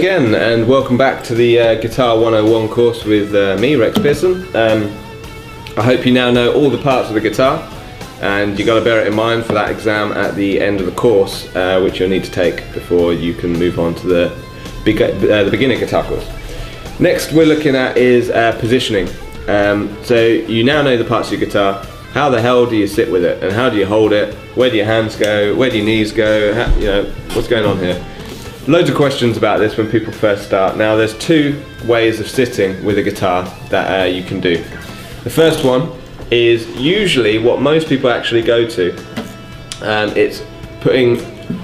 again, and welcome back to the Guitar 101 course with me, Rex Pearson. I hope you now know all the parts of the guitar, and you've got to bear it in mind for that exam at the end of the course, which you'll need to take before you can move on to the beginner guitar course. Next we're looking at is positioning. So you now know the parts of your guitar. How the hell do you sit with it, and how do you hold it? Where do your hands go? Where do your knees go? What's going on here? Loads of questions about this when people first start. Now there's two ways of sitting with a guitar that you can do. The first one is usually what most people actually go to. It's putting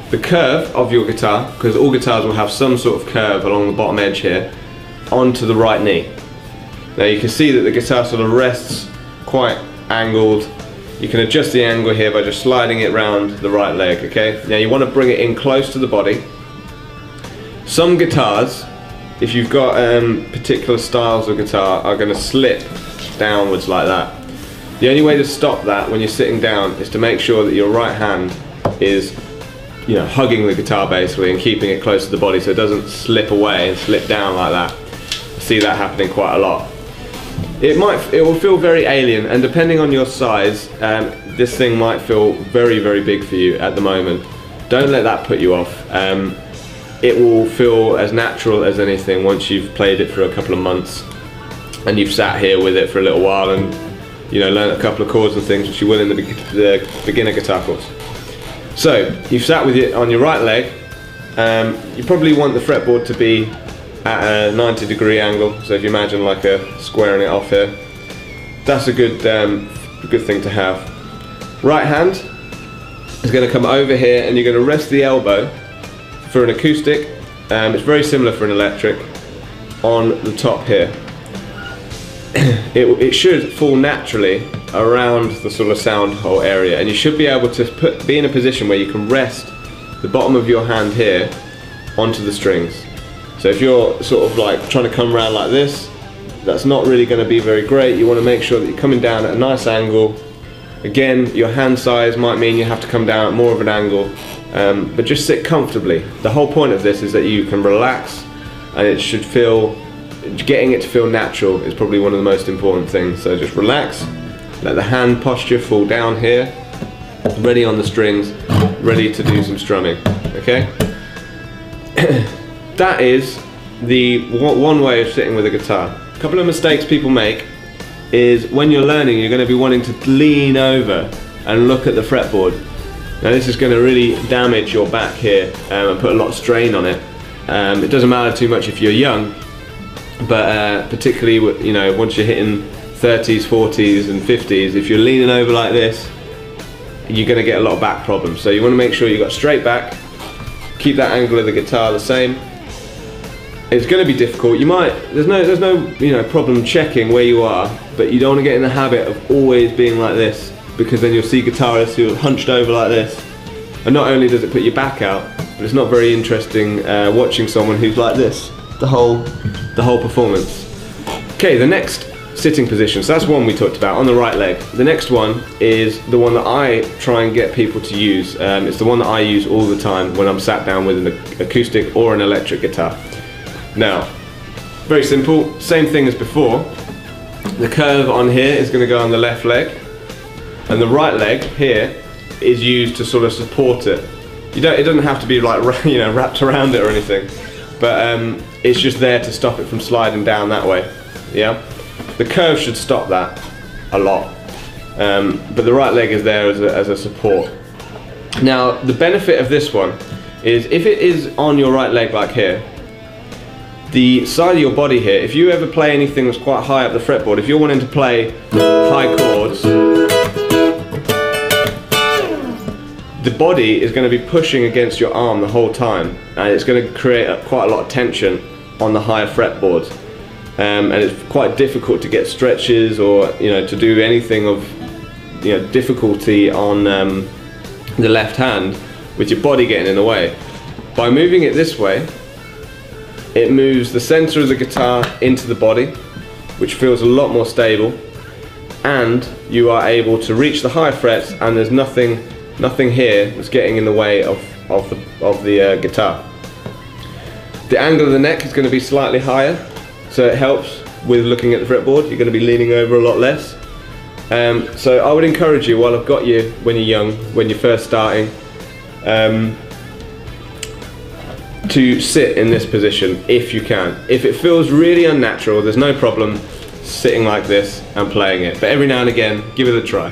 the curve of your guitar, because all guitars will have some sort of curve along the bottom edge here, onto the right knee. Now you can see that the guitar sort of rests quite angled. You can adjust the angle here by just sliding it round the right leg, okay? Now you want to bring it in close to the body. Some guitars, if you've got particular styles of guitar, are going to slip downwards like that. The only way to stop that when you're sitting down is to make sure that your right hand is hugging the guitar basically and keeping it close to the body so it doesn't slip away and slip down like that. I see that happening quite a lot. It will feel very alien, and depending on your size, this thing might feel very, very big for you at the moment. Don't let that put you off. It will feel as natural as anything once you've played it for a couple of months and you've sat here with it for a little while and learned a couple of chords and things, which you will in the beginner guitar course. So you've sat with it on your right leg. You probably want the fretboard to be at a 90-degree angle, so if you imagine like squaring it off here, that's a good thing to have. Right hand is going to come over here and you're going to rest the elbow for an acoustic. It's very similar for an electric, on the top here. It should fall naturally around the sort of sound hole area, and you should be able to be in a position where you can rest the bottom of your hand here onto the strings. So if you're sort of like trying to come around like this, that's not really going to be very great. You want to make sure that you're coming down at a nice angle. Again, your hand size might mean you have to come down at more of an angle, but just sit comfortably. The whole point of this is that you can relax, and it should feel, getting it to feel natural is probably one of the most important things. So just relax, let the hand posture fall down here, ready on the strings, ready to do some strumming, okay? That is the one way of sitting with a guitar. A couple of mistakes people make is when you're learning, you're going to be wanting to lean over and look at the fretboard. Now this is going to really damage your back here and put a lot of strain on it. It doesn't matter too much if you're young, but particularly once you're hitting 30s, 40s and 50s, if you're leaning over like this, you're going to get a lot of back problems. So you want to make sure you've got straight back, keep that angle of the guitar the same. It's going to be difficult. There's no problem checking where you are, but you don't want to get in the habit of always being like this, because then you'll see guitarists who are hunched over like this, and not only does it put your back out, but it's not very interesting watching someone who's like this the whole performance. Okay, the next sitting position, so that's one we talked about on the right leg. The next one is the one that I try and get people to use. It's the one that I use all the time when I'm sat down with an acoustic or an electric guitar. Now, very simple, same thing as before. The curve on here is going to go on the left leg, and the right leg here is used to sort of support it. It doesn't have to be like wrapped around it or anything, but it's just there to stop it from sliding down that way. Yeah, the curve should stop that a lot, but the right leg is there as a support. Now the benefit of this one is if it is on your right leg like here, the side of your body here, if you ever play anything that's quite high up the fretboard, if you're wanting to play high chords, the body is going to be pushing against your arm the whole time, and it's going to create quite a lot of tension on the higher fretboard, and it's quite difficult to get stretches or to do anything of difficulty on the left hand with your body getting in the way. By moving it this way, it moves the center of the guitar into the body, which feels a lot more stable, and you are able to reach the higher frets, and there's nothing here that's getting in the way of the guitar. The angle of the neck is going to be slightly higher, so it helps with looking at the fretboard. You're going to be leaning over a lot less. So I would encourage you, while I've got you when you're young, when you're first starting, to sit in this position if you can. If it feels really unnatural, there's no problem sitting like this and playing it, but every now and again give it a try.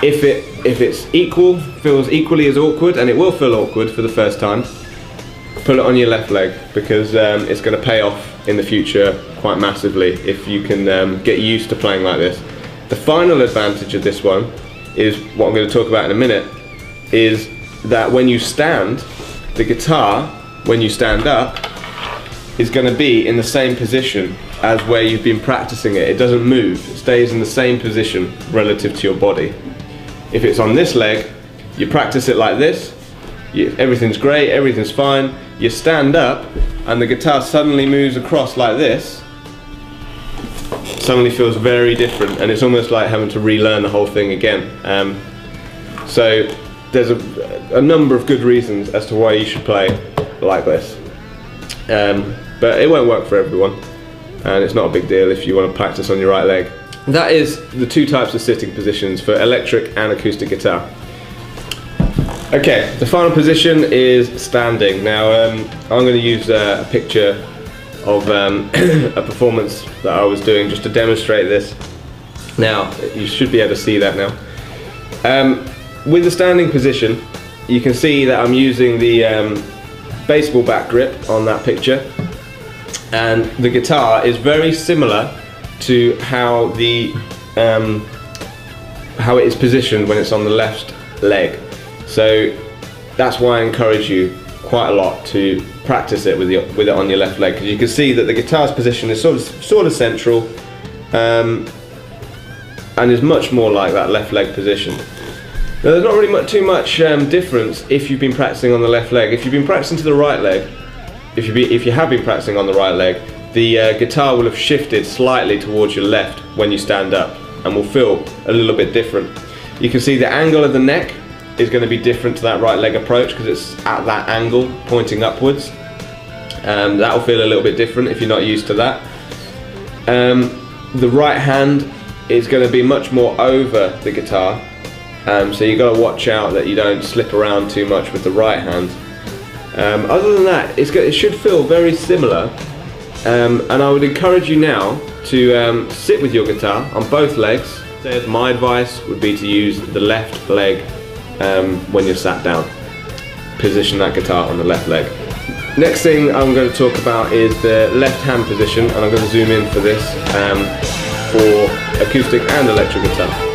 If it's feels equally as awkward, and it will feel awkward for the first time, put it on your left leg, because it's going to pay off in the future quite massively if you can get used to playing like this. The final advantage of this one is what I'm going to talk about in a minute, is that when you stand, the guitar, when you stand up, is going to be in the same position as where you've been practicing it. It doesn't move, it stays in the same position relative to your body. If it's on this leg, you practice it like this, everything's great, everything's fine, you stand up and the guitar suddenly moves across like this, suddenly feels very different, and it's almost like having to relearn the whole thing again. So there's a number of good reasons as to why you should play like this, but it won't work for everyone, and it's not a big deal if you want to practice on your right leg. That is the two types of sitting positions for electric and acoustic guitar. Okay, the final position is standing. Now I'm going to use a picture of a performance that I was doing just to demonstrate this. Now you should be able to see that now. With the standing position, you can see that I'm using the baseball bat grip on that picture, and the guitar is very similar to how it is positioned when it's on the left leg. So that's why I encourage you quite a lot to practice it with it on your left leg, because you can see that the guitar's position is sort of central, and is much more like that left leg position. Now there's not really too much difference if you've been practicing on the left leg. If you've been practicing to the right leg, if you have been practicing on the right leg, the guitar will have shifted slightly towards your left when you stand up, and will feel a little bit different. You can see the angle of the neck is going to be different to that right leg approach, because it's at that angle pointing upwards. That will feel a little bit different if you're not used to that. The right hand is going to be much more over the guitar, so you've got to watch out that you don't slip around too much with the right hand. Other than that, it should feel very similar, and I would encourage you now to sit with your guitar on both legs. My advice would be to use the left leg when you're sat down. Position that guitar on the left leg. Next thing I'm going to talk about is the left hand position, and I'm going to zoom in for this for acoustic and electric guitar.